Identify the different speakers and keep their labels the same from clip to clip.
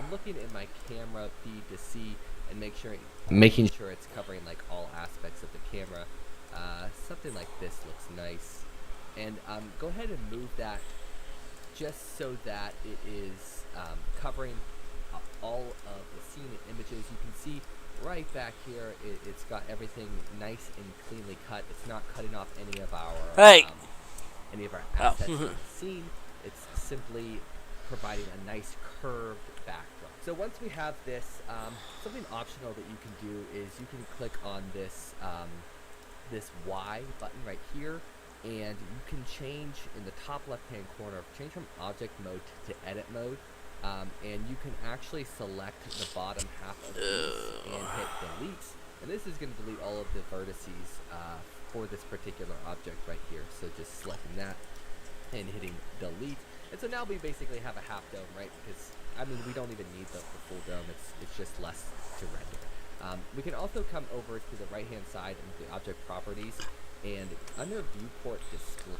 Speaker 1: I'm looking in my camera feed to see and making sure it's covering like all aspects of the camera. Something like this looks nice. And go ahead and move that just so that it is covering all of the scene and images. You can see right back here, it's got everything nice and cleanly cut. It's not cutting off any of our assets in the scene. It's simply providing a nice curved backdrop. So once we have this, something optional that you can do is you can click on this this Y button right here, and you can change in the top left-hand corner, change from object mode to edit mode, and you can actually select the bottom half of these and hit delete, and this is going to delete all of the vertices for this particular object right here. So just selecting that and hitting delete, and so now we basically have a half dome, right? Because I mean, we don't even need the full dome. It's just less to render. We can also come over to the right-hand side into the object properties, and under viewport display,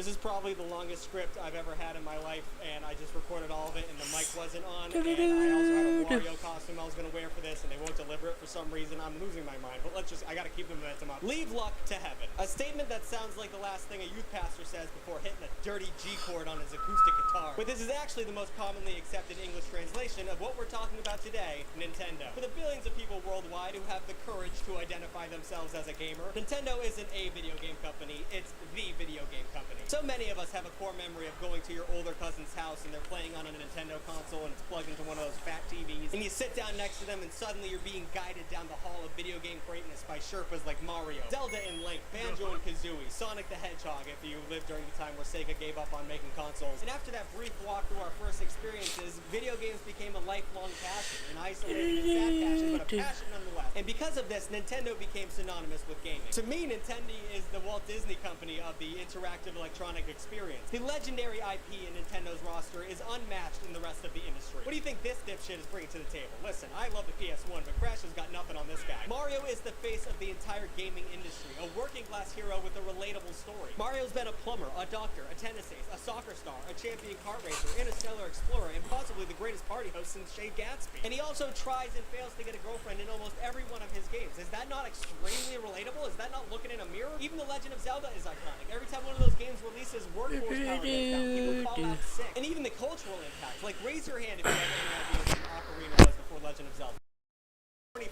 Speaker 2: This is probably the longest script I've ever had in my life, and I just recorded all of it, and the mic wasn't on, and I also had a Wario costume I was going to wear for this, and they won't deliver it for some reason. I'm losing my mind, but I got to keep the momentum up. Leave luck to heaven. A statement that sounds like the last thing a youth pastor says before hitting a dirty G chord on his acoustic guitar. But this is actually the most commonly accepted English translation of what we're talking about today, Nintendo. For the billions of people worldwide who have the courage to identify themselves as a gamer, Nintendo isn't a video game company, it's the video game company. So many of us have a core memory of going to your older cousin's house and they're playing on a Nintendo console and it's plugged into one of those fat TVs, and you sit down next to them and suddenly you're being guided down the hall of video game greatness by Sherpas like Mario, Zelda and Link, Banjo and Kazooie, Sonic the Hedgehog if you lived during the time where Sega gave up on making consoles. And after that brief walk through our first experiences, video games became a lifelong passion, an isolated and sad passion, but a passion nonetheless. And because of this, Nintendo became synonymous with gaming. To me, Nintendo is the Walt Disney Company of the interactive electronic experience. The legendary IP in Nintendo's roster is unmatched in the rest of the industry. What do you think this dipshit is bringing to the table? Listen, I love the PS1, but Crash has got nothing on this guy. Mario is the face of the entire gaming industry, a working class hero with a relatable story. Mario's been a plumber, a doctor, a tennis ace, a soccer star, a champion kart racer, interstellar explorer, and possibly the greatest party host since Shay Gatsby. And he also tries and fails to get a girlfriend in almost every one of his games. Is that not extremely relatable? Is that not looking in a mirror? Even The Legend of Zelda is iconic. Every time one of those games releases, workforce power gets down. People fall out sick. And even the cultural impact. Like, raise your hand if you have any idea what an ocarina was before Legend of Zelda.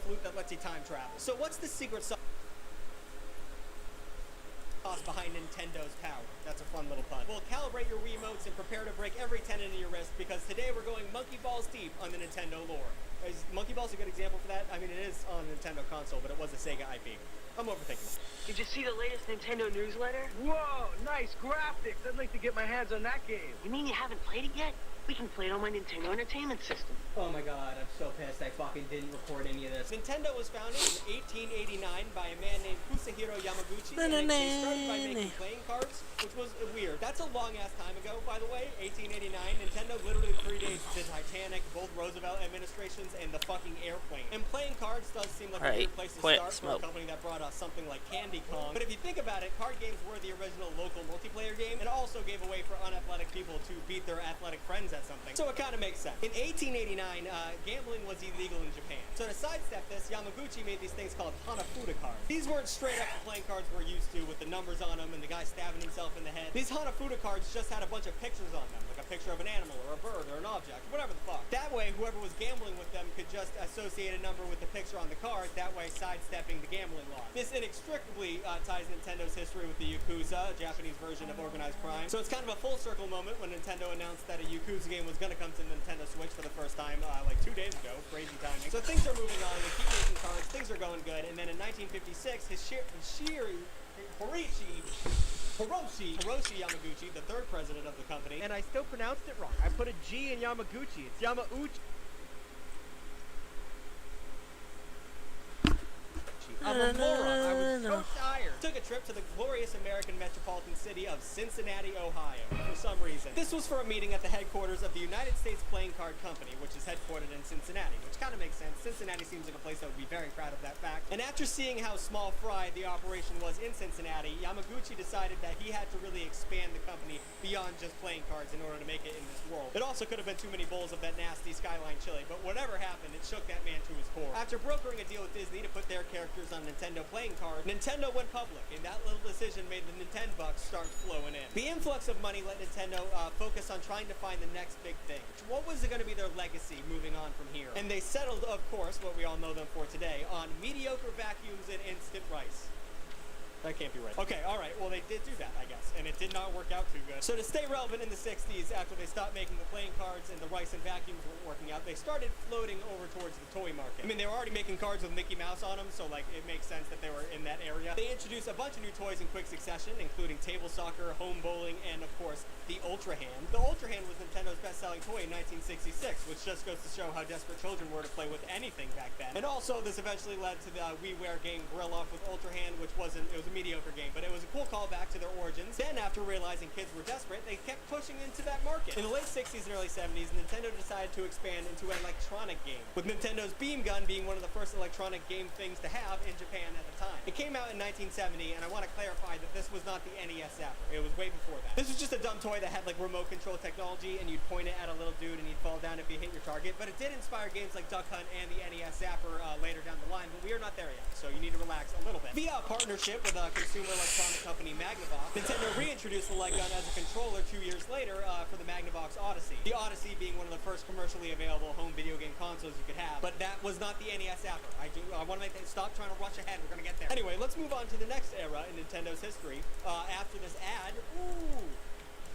Speaker 2: Flute that lets you time travel. So what's the secret sauce behind Nintendo's power? That's a fun little pun. Well, calibrate your Wiimotes and prepare to break every tendon in your wrist, because today we're going monkey balls deep on the Nintendo lore. Is Monkey Ball's a good example for that? I mean, it is on a Nintendo console, but it was a Sega IP. I'm overthinking it.
Speaker 3: Did you see the latest Nintendo newsletter?
Speaker 4: Whoa, nice graphics. I'd like to get my hands on that game.
Speaker 3: You mean you haven't played it yet? We can play it on my Nintendo Entertainment System.
Speaker 2: Oh my god, I'm so pissed I fucking didn't record any of this. Nintendo was founded in 1889 by a man named Kusahiro Yamaguchi, and they started by making playing cards, which was weird. That's a long-ass time ago, by the way, 1889. Nintendo literally predates the Titanic, both Roosevelt administrations, and the fucking airplane. And playing cards does seem like a weird place to start for a company that brought us something like Candy Kong. But if you think about it, card games were the original local multiplayer game, and also gave a way for unathletic people to beat their athletic friends at something. So it kind of makes sense. In 1889, gambling was illegal in Japan. So to sidestep this, Yamaguchi made these things called Hanafuda cards. These weren't straight up the playing cards we're used to with the numbers on them and the guy stabbing himself in the head. These Hanafuda cards just had a bunch of pictures on them, like a picture of an animal or a bird or an object, whatever the fuck. That way, whoever was gambling with them could just associate a number with the picture on the card, that way sidestepping the gambling law. This inextricably ties Nintendo's history with the Yakuza, a Japanese version of organized crime. So it's kind of a full circle moment when Nintendo announced that a Yakuza game was going to come to Nintendo Switch for the first time like 2 days ago. Crazy timing. So things are moving on. We keep making cards. Things are going good. And then in 1956, Hiroshi Yamaguchi, the third president of the company,
Speaker 5: and I still pronounced it wrong. I put a G in Yamaguchi. It's Yamauchi. I'm a moron. I was so tired.
Speaker 2: Took a trip to the glorious American metropolitan city of Cincinnati, Ohio, for some reason. This was for a meeting at the headquarters of the United States Playing Card Company, which is headquartered in Cincinnati, which kind of makes sense. Cincinnati seems like a place that would be very proud of that fact. And after seeing how small fry the operation was in Cincinnati, Yamaguchi decided that he had to really expand the company beyond just playing cards in order to make it in this world. It also could have been too many bowls of that nasty Skyline chili, but whatever happened, it shook that man to his core. After brokering a deal with Disney to put their characters on Nintendo playing cards, Nintendo went public, and that little decision made the Nintendo bucks start flowing in. The influx of money let Nintendo focus on trying to find the next big thing. What was going to be their legacy moving on from here? And they settled, of course, what we all know them for today, on mediocre vacuums and instant rice. That can't be right. Okay, alright, well they did do that, I guess, and it did not work out too good. So to stay relevant in the 60s, after they stopped making the playing cards and the rice and vacuums weren't working out, they started floating over towards the toy market. I mean, they were already making cards with Mickey Mouse on them, so like, it makes sense that they were in that area. They introduced a bunch of new toys in quick succession, including table soccer, home bowling, and of course, the Ultra Hand. The Ultra Hand was Nintendo's Nintendo's best-selling toy in 1966, which just goes to show how desperate children were to play with anything back then. And also, this eventually led to the WiiWare game Gorilla with Ultra Hand, which it was a mediocre game, but it was a cool callback to their origins. Then, after realizing kids were desperate, they kept pushing into that market. In the late 60s and early 70s, Nintendo decided to expand into an electronic game, with Nintendo's Beam Gun being one of the first electronic game things to have in Japan at the time. It came out in 1970, and I want to clarify that this was not the NES Zapper. It was way before that. This was just a dumb toy that had like remote control technology, and you'd point it at a little dude and he'd fall down if you hit your target. But it did inspire games like Duck Hunt and the NES Zapper later down the line, but we are not there yet, so you need to relax a little bit. Via a partnership with consumer electronic company Magnavox, Nintendo reintroduced the light gun as a controller 2 years later for the Magnavox Odyssey. The Odyssey being one of the first commercially available home video game consoles you could have, but that was not the NES Zapper. I want to make that stop trying to rush ahead. We're gonna get there. Anyway, let's move on to the next era in Nintendo's history. After this ad,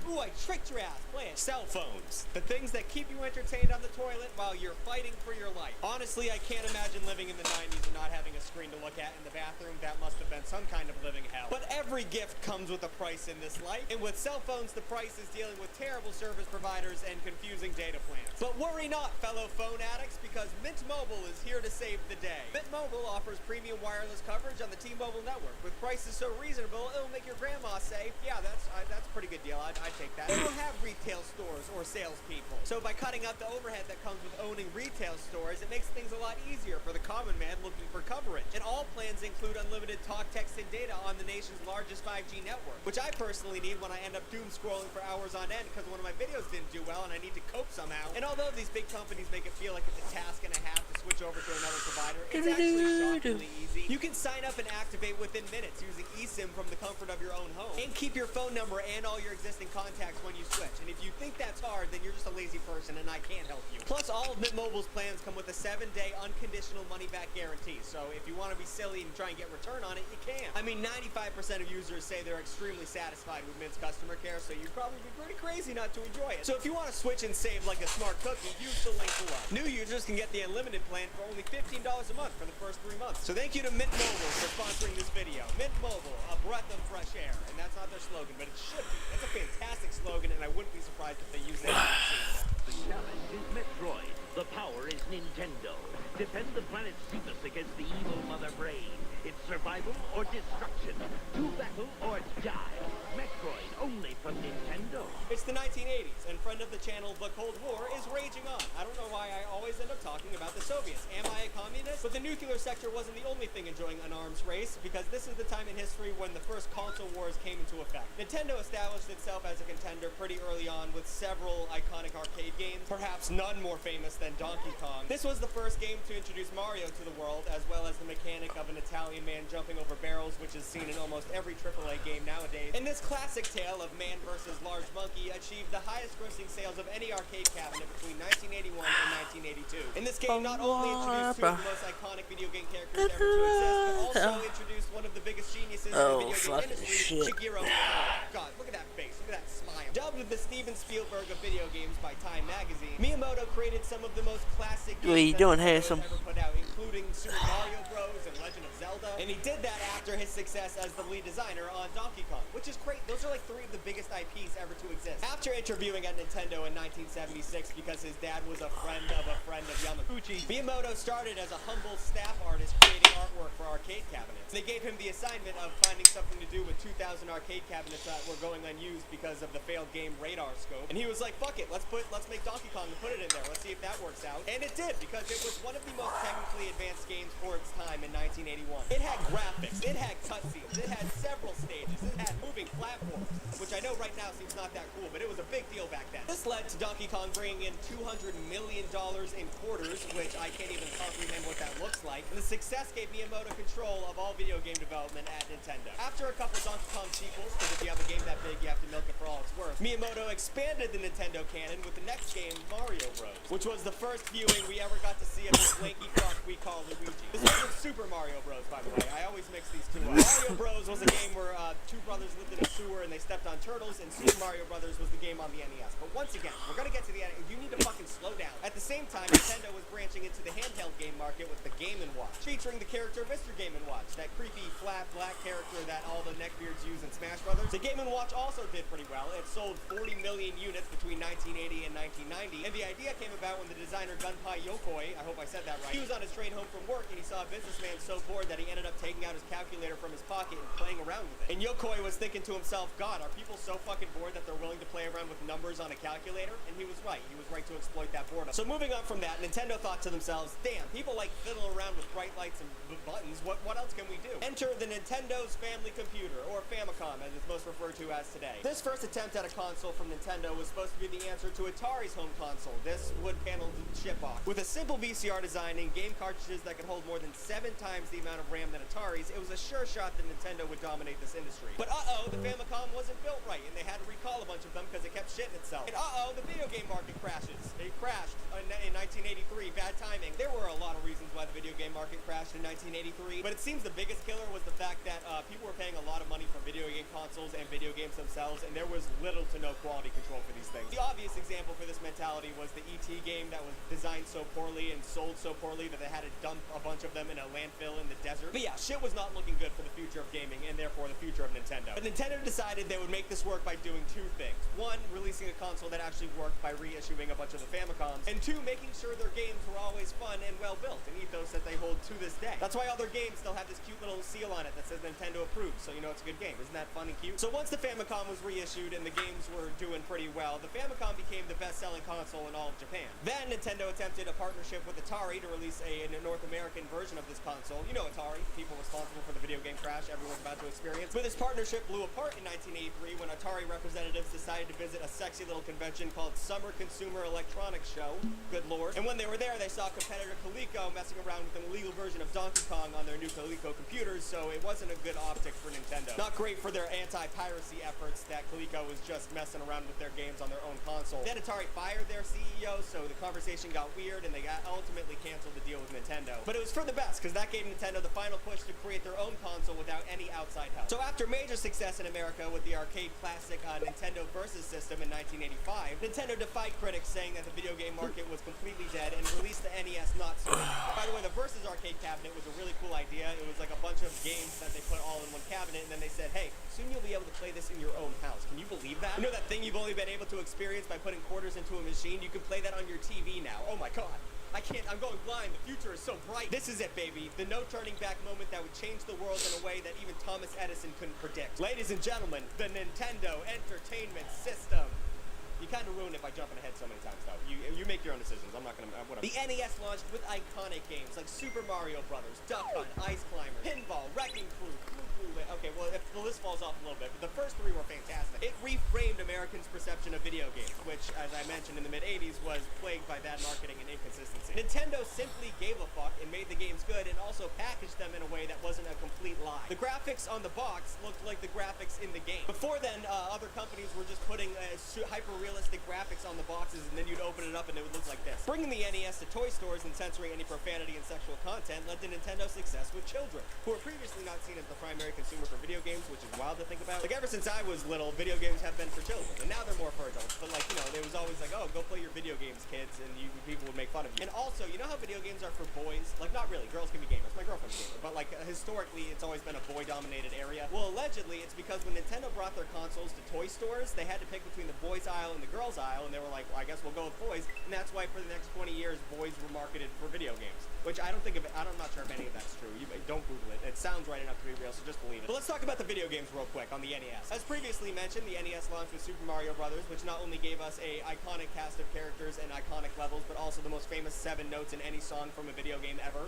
Speaker 2: Ooh, I tricked your ass. Play it. Cell phones. The things that keep you entertained on the toilet while you're fighting for your life. Honestly, I can't imagine living in the 90s and not having a screen to look at in the bathroom. That must have been some kind of living hell. But every gift comes with a price in this life. And with cell phones, the price is dealing with terrible service providers and confusing data plans. But worry not, fellow phone addicts, because Mint Mobile is here to save the day. Mint Mobile offers premium wireless coverage on the T-Mobile network. With prices so reasonable, it'll make your grandma say, yeah, that's a pretty good deal. I'd take that. They don't have retail stores or salespeople. So by cutting out the overhead that comes with owning retail stores, it makes things a lot easier for the common man looking for coverage. And all plans include unlimited talk, text, and data on the nation's largest 5G network, which I personally need when I end up doom scrolling for hours on end because one of my videos didn't do well and I need to cope somehow. And although these big companies make it feel like it's a task and a half to switch over to another provider, it's actually shockingly easy. You can sign up and activate within minutes using eSIM from the comfort of your own home, and keep your phone number and all your existing contacts when you switch. And if you think that's hard, then you're just a lazy person and I can't help you. Plus, all of Mint Mobile's plans come with a 7-day unconditional money-back guarantee. So if you want to be silly and try and get return on it, you can. I mean, 95% of users say they're extremely satisfied with Mint's customer care, so you'd probably be pretty crazy not to enjoy it. So if you want to switch and save like a smart cookie, use the link below. New users can get the unlimited plan for only $15 a month for the first 3 months. So thank you to Mint Mobile for sponsoring this video. Mint Mobile, a breath of fresh air. And that's not their slogan, but it should be. It's a fantastic slogan, and I wouldn't be surprised if they use that.
Speaker 6: The challenge is Metroid. The power is Nintendo. Defend the planet's secrets against the evil Mother Brain. It's survival or destruction. Do battle or die. Metroid only from Nintendo.
Speaker 2: It's the 1980s, and friend of the channel, The Cold War, is raging on. I don't know why I always end up talking about the Soviets. Am I a communist? But the nuclear sector wasn't the only thing enjoying an arms race, because this is the time in history when the first console wars came into effect. Nintendo established itself as a contender pretty early on with several iconic arcade games, perhaps none more famous than Donkey Kong. This was the first game to introduce Mario to the world, as well as the mechanic of an Italian man jumping over barrels, which is seen in almost every AAA game nowadays. And this classic tale of man versus large monkey achieved the highest grossing sales of any arcade cabinet between 1981 and 1982. And this game not only introduced two of the most iconic video game characters ever to exist, but also introduced one of the biggest geniuses in the video game industry, Shigeru Miyamoto. God, look at that face, look at that smile. Dubbed the Steven Spielberg of video games by Time magazine, Miyamoto created some of the most classic games
Speaker 7: What are you doing,
Speaker 2: that
Speaker 7: handsome?
Speaker 2: ever put out, including Super Mario Bros. And Legend of Zelda. And he did that after his success as the lead designer on Donkey Kong, which is great. Those are like 3 of the biggest IPs ever to exist. After interviewing at Nintendo in 1976 because his dad was a friend of Yamaguchi, Miyamoto started as a humble staff artist creating artwork for arcade cabinets. They gave him the assignment of finding something to do with 2,000 arcade cabinets that were going unused because of the failed game Radar Scope. And he was like, fuck it, let's make Donkey Kong and put it in there. Let's see if that works out. And it did, because it was one of the most technically advanced games for its time in 1981. It had graphics, it had cutscenes, it had several stages, it had moving platforms, which I know right now seems not that cool, but it was a big deal back then. This led to Donkey Kong bringing in $200 million in quarters, which I can't even comprehend what that looks like. And the success gave Miyamoto control of all video game development at Nintendo. After a couple Donkey Kong sequels, because if you have a game that big, you have to milk it for all it's worth, Miyamoto expanded the Nintendo canon with the next game, Mario Bros., which was the first viewing we ever got to see of this lanky fuck we call Luigi. This was Super Mario Bros., by the way. way. I always mix these two up. Mario Bros was a game where two brothers lived in a sewer and they stepped on turtles, and Super Mario Brothers was the game on the NES. But once again, we're gonna get to the NES. You need to fucking slow down. At the same time, Nintendo was branching into the handheld game market with the Game & Watch, featuring the character Mr. Game & Watch, that creepy, flat, black character that all the neckbeards use in Smash Brothers. The Game & Watch also did pretty well. It sold 40 million units between 1980 and 1990, and the idea came about when the designer Gunpei Yokoi, I hope I said that right, he was on his train home from work and he saw a businessman so bored that he ended up taking out his calculator from his pocket and playing around with it. And Yokoi was thinking to himself, God, are people so fucking bored that they're willing to play around with numbers on a calculator? And he was right. He was right to exploit that boredom. So moving on from that, Nintendo thought to themselves, damn, people like fiddle around with bright lights and buttons. What else can we do? Enter the Nintendo's Family Computer, or Famicom as it's most referred to as today. This first attempt at a console from Nintendo was supposed to be the answer to Atari's home console, this wood-paneled shitbox. With a simple VCR design and game cartridges that could hold more than 7 times the amount of RAM than Atari's, it was a sure shot that Nintendo would dominate this industry. But the Famicom wasn't built right, and they had to recall a bunch of them because it kept shitting itself. And the video game market crashes. It crashed in 1983, bad timing. There were a lot of reasons why the video game market crashed in 1983, but it seems the biggest killer was the fact that people were paying a lot of money for video game consoles and video games themselves, and there was little to no quality control for these things. The obvious example for this mentality was the E.T. game that was designed so poorly and sold so poorly that they had to dump a bunch of them in a landfill in the desert. But yeah, shit was not looking good for the future of gaming and therefore the future of Nintendo. But Nintendo decided they would make this work by doing 2 things. 1, releasing a console that actually worked by reissuing a bunch of the Famicoms, and 2, making sure their games were always fun and well built, an ethos that they hold to this day. That's why all their games still have this cute little seal on it that says Nintendo approved, so you know it's a good game. Isn't that fun and cute? So once the Famicom was reissued and the games were doing pretty well, the Famicom became the best-selling console in all of Japan. Then Nintendo attempted a partnership with Atari to release a North American version of this console. You know Atari, people responsible for the video game crash everyone's about to experience. But this partnership blew apart in 1983 when Atari representatives decided to visit a sexy little convention called Summer Consumer Electronics Show. Good lord. And when they were there, they saw competitor Coleco messing around with an illegal version of Donkey Kong on their new Coleco computers, so it wasn't a good optic for Nintendo. Not great for their anti-piracy efforts that Coleco was just messing around with their games on their own console. Then Atari fired their CEO, so the conversation got weird and they ultimately canceled the deal with Nintendo. But it was for the best, because that gave Nintendo the final push to create their own console without any outside help. So after major success in America with the arcade classic Nintendo Versus system in 1985, Nintendo defied critics saying that the video game market was completely dead and released the NES not so. By the way, the Versus arcade cabinet was a really cool idea. It was like a bunch of games that they put all in one cabinet, and then they said, hey, soon you'll be able to play this in your own house. Can you believe that? You know that thing you've only been able to experience by putting quarters into a machine? You can play that on your TV now. Oh my god. I can't, I'm going blind. The future is so bright. This is it, baby. The no turning back moment that would change the world in a way that even Thomas Edison couldn't predict. Ladies and gentlemen, the Nintendo Entertainment System. You kind of ruined it by jumping ahead so many times, though. You make your own decisions. I'm not gonna, whatever. The NES launched with iconic games like Super Mario Brothers, Duck Hunt, Ice Climber, Pinball, Wrecking Crew, okay, well, if the list falls off a little bit, but the first 3 were fantastic. It reframed Americans' perception of video games, which, as I mentioned, in the mid-'80s was plagued by bad marketing and inconsistency. Nintendo simply gave a fuck and made the games good and also packaged them in a way that wasn't a complete lie. The graphics on the box looked like the graphics in the game. Before then, other companies were just putting hyper-realistic graphics on the boxes, and then you'd open it up and it would look like this. Bringing the NES to toy stores and censoring any profanity and sexual content led to Nintendo's success with children, who were previously not seen as the primary consumer for video games, which is wild to think about. Like, ever since I was little, video games have been for children, and now they're more for adults. But, like, you know, it was always like, oh, go play your video games, kids, and people would make fun of you. And also, you know how video games are for boys? Like, not really. Girls can be gamers. My girlfriend's a gamer. But, like, historically, it's always been a boy-dominated area. Well, allegedly, it's because when Nintendo brought their consoles to toy stores, they had to pick between the boys' aisle and the girls' aisle, and they were like, well, I guess we'll go with boys. And that's why for the next 20 years, boys were marketed for video games. Which I don't think of it. I'm not sure if any of that's true. Don't Google it. It sounds right enough to be real, so just believe it. But let's talk about the video games real quick on the NES. As previously mentioned, the NES launched with Super Mario Brothers, which not only gave us a iconic cast of characters and iconic levels, but also the most famous 7 notes in any song from a video game ever.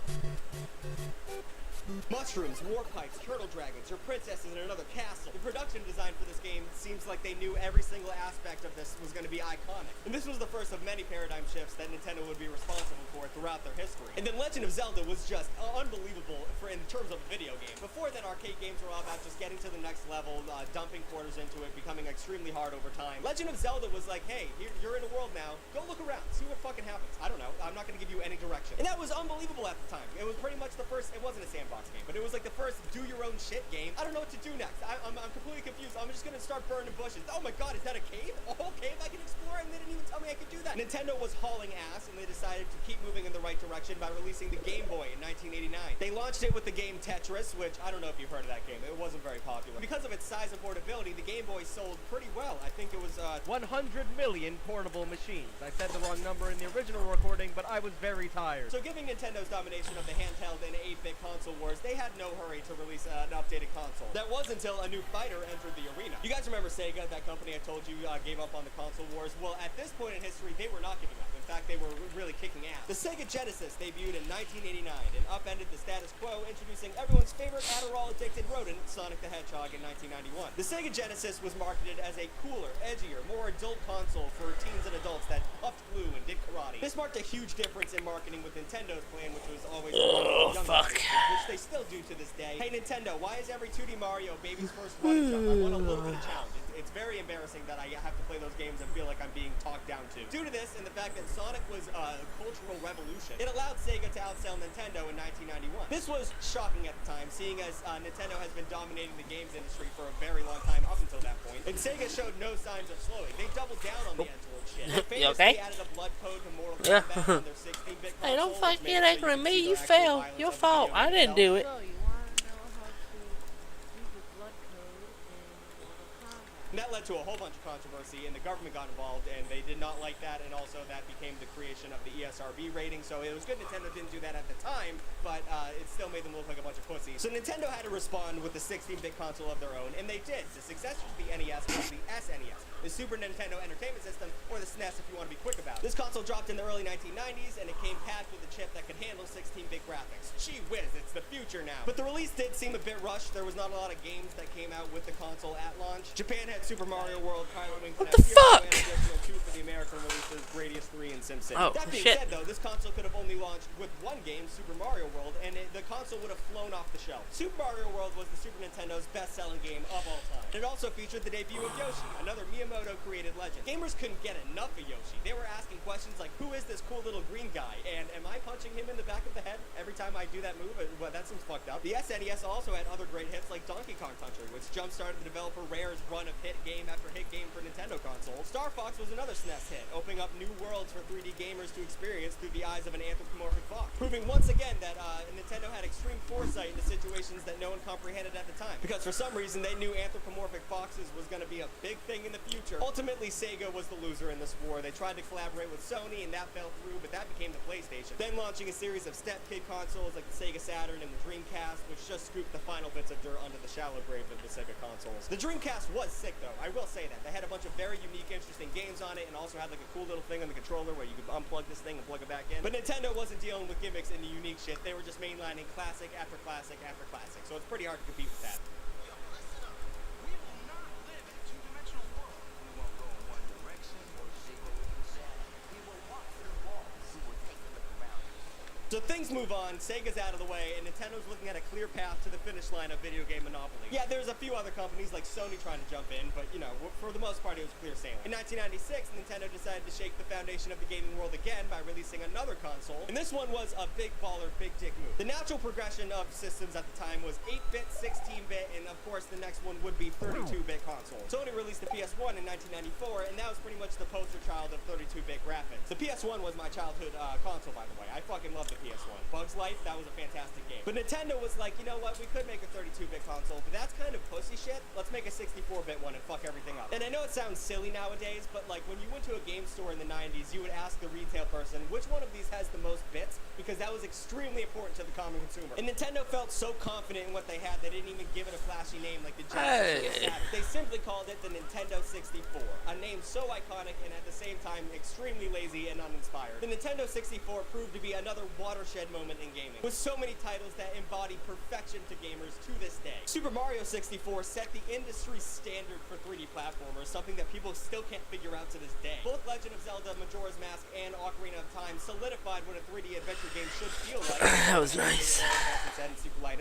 Speaker 2: Mushrooms, war pipes, turtle dragons, your princesses in another castle. The production design for this game seems like they knew every single aspect of this was going to be iconic. And this was the first of many paradigm shifts that Nintendo would be responsible for throughout their history. And then Legend of Zelda was just unbelievable in terms of a video game. Before then, arcade games were all about just getting to the next level, dumping quarters into it, becoming extremely hard over time. Legend of Zelda was like, hey, you're in a world now. Go look around. See what fucking happens. I don't know. I'm not going to give you any direction. And that was unbelievable at the time. It was pretty much the first, it wasn't a sandbox game, but it was like the first do-your-own-shit game. I don't know what to do next. I'm completely confused. I'm just going to start burning bushes. Oh my god, is that a cave? A whole cave I can explore? And they didn't even tell me I could do that. Nintendo was hauling ass, and they decided to keep moving in the right direction by releasing the Game Boy in 1989. They launched it with the game Tetris, which I don't know if you've heard of that game. It wasn't very popular. Because of its size and portability, the Game Boy sold pretty well. I think it was
Speaker 5: 100 million portable machines. I said the wrong number in the original recording, but I was very tired.
Speaker 2: So giving Nintendo's domination of the handheld and 8-bit console wars, they had no hurry to release an updated console. That was until a new fighter entered the arena. You guys remember Sega, that company I told you gave up on the console wars? Well, at this point in history, they were not giving up. In fact, they were really kicking ass. The Sega Genesis debuted in 1989 and upended the status quo, introducing everyone's favorite Adderall-addicted rodent, Sonic the Hedgehog, in 1991. The Sega Genesis was marketed as a cooler, edgier, more adult console for teens and adults that puffed glue and did karate. This marked a huge difference in marketing with Nintendo's plan, which was always young audiences, which they still do to this day. Hey Nintendo, why is every 2D Mario baby's first water jump? I want a little bit of challenge. It's very embarrassing that I have to play those games and feel like I'm being talked down to. Due to this and the fact that Sonic was a cultural revolution, it allowed Sega to outsell Nintendo in 1991. This was shocking at the time, seeing as Nintendo has been dominating the games industry for a very long time up until that point. And Sega showed no signs of slowing. They doubled down on the Antelope shit. They famously added a blood code to Mortal Kombat on their 16-bit console.
Speaker 7: Hey, don't fucking get angry at me. You failed. Your fault. I didn't do it.
Speaker 8: So, you want to know how to use the blood code in Mortal Kombat?
Speaker 2: And that led to a whole bunch of controversy, and the government got involved, and they did not like that, and also that became the creation of the ESRB rating, so it was good Nintendo didn't do that at the time, but it still made them look like a bunch of pussies. So Nintendo had to respond with a 16-bit console of their own, and they did. The successor to the NES was the SNES, the Super Nintendo Entertainment System, or the SNES if you want to be quick about it. This console dropped in the early 1990s, and it came packed with a chip that could handle 16-bit graphics. Gee whiz, it's the future now. But the release did seem a bit rushed. There was not a lot of games that came out with the console at launch. Japan had Super Mario World, Pilot Wings,
Speaker 7: What the fuck?
Speaker 2: and additional 2 for the American releases, Gradius 3 and SimCity.
Speaker 7: Oh,
Speaker 2: That being
Speaker 7: shit.
Speaker 2: said, though, this console could have only launched with one game, Super Mario World, and the console would have flown off the shelf. Super Mario World was the Super Nintendo's best-selling game of all time. It also featured the debut of Yoshi, another Miyamoto-created legend. Gamers couldn't get enough of Yoshi. They were asking questions like, who is this cool little green guy? And am I punching him in the back of the head every time I do that move? Well, that seems fucked up. The SNES also had other great hits like Donkey Kong Country, which jump-started the developer Rare's run of hit game after hit game for Nintendo consoles. Star Fox was another SNES hit, opening up new worlds for 3D gamers to experience through the eyes of an anthropomorphic fox, proving once again that Nintendo had extreme foresight into situations that no one comprehended at the time, because for some reason they knew anthropomorphic foxes was going to be a big thing in the future. Ultimately, Sega was the loser in this war. They tried to collaborate with Sony, and that fell through, but that became the PlayStation. Then launching a series of step-kid consoles like the Sega Saturn and the Dreamcast, which just scooped the final bits of dirt onto the shallow grave of the Sega consoles. The Dreamcast was sick, though. I will say that. They had a bunch of very unique, interesting games on it, and also had like a cool little thing on the controller where you could unplug this thing and plug it back in. But Nintendo wasn't dealing with gimmicks and the unique shit. They were just mainlining classic after classic after classic. So it's pretty hard to compete with that. So things move on, Sega's out of the way, and Nintendo's looking at a clear path to the finish line of video game monopoly. Yeah, there's a few other companies like Sony trying to jump in, but you know, for the most part it was clear sailing. In 1996, Nintendo decided to shake the foundation of the gaming world again by releasing another console, and this one was a big baller, big dick move. The natural progression of systems at the time was 8-bit, 16-bit, and of course the next one would be 32-bit console. Sony released the PS1 in 1994, and that was pretty much the poster child of 32-bit graphics. The PS1 was my childhood console, by the way. I fucking loved the PS1. Bugs Life, that was a fantastic game. But Nintendo was like, you know what, we could make a 32-bit console, but that's kind of pussy shit. Let's make a 64-bit one and fuck everything up. And I know it sounds silly nowadays, but like when you went to a game store in the 90s, you would ask the retail person, which one of these has the most bits? Because that was extremely important to the common consumer. And Nintendo felt so confident in what they had, they didn't even give it a flashy name like the Genesis or the Saturn. They simply called it the Nintendo 64, a name so iconic and at the same time extremely lazy and uninspired. The Nintendo 64 proved to be another watershed moment in gaming, with so many titles that embody perfection to gamers to this day. Super Mario 64 set the industry standard for 3D platformers, something that people still can't figure out to this day. Both Legend of Zelda, Majora's Mask, and Ocarina of Time solidified what a 3D adventure game should feel like.
Speaker 7: That was nice.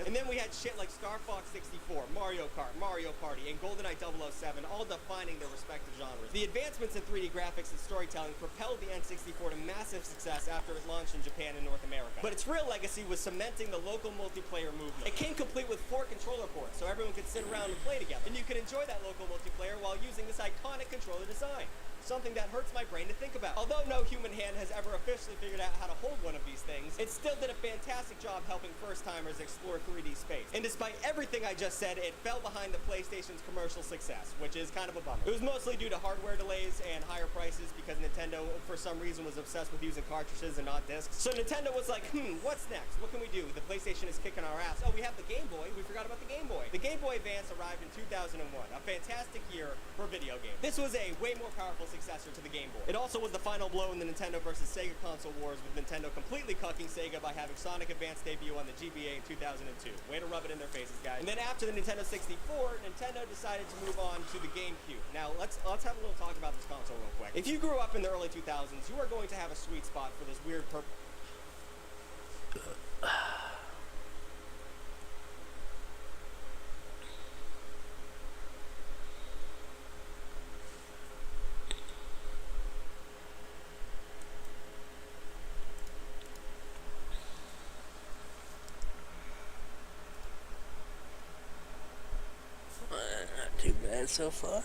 Speaker 2: And then we had shit like Star Fox 64, Mario Kart, Mario Party, and GoldenEye 007, all defining their respective genres. The advancements in 3D graphics and storytelling propelled the N64 to massive success after it launched in Japan and North America. But its real legacy was cementing the local multiplayer movement. It came complete with 4 controller ports, so everyone could sit around and play together. And you could enjoy that local multiplayer while using this iconic controller design. Something that hurts my brain to think about. Although no human hand has ever officially figured out how to hold one of these things, it still did a fantastic job helping first-timers explore 3D space. And despite everything I just said, it fell behind the PlayStation's commercial success, which is kind of a bummer. It was mostly due to hardware delays and higher prices because Nintendo, for some reason, was obsessed with using cartridges and not discs. So Nintendo was like, what's next? What can we do? The PlayStation is kicking our ass. Oh, we have the Game Boy. We forgot about the Game Boy. The Game Boy Advance arrived in 2001, a fantastic year for video games. This was a way more powerful successor to the Game Boy. It also was the final blow in the Nintendo versus Sega console wars, with Nintendo completely cucking Sega by having Sonic Advance debut on the GBA in 2002. Way to rub it in their faces, guys. And then after the Nintendo 64, Nintendo decided to move on to the GameCube. Now, let's have a little talk about this console real quick. If you grew up in the early 2000s, you are going to have a sweet spot for this weird purple...
Speaker 7: Not too bad so far.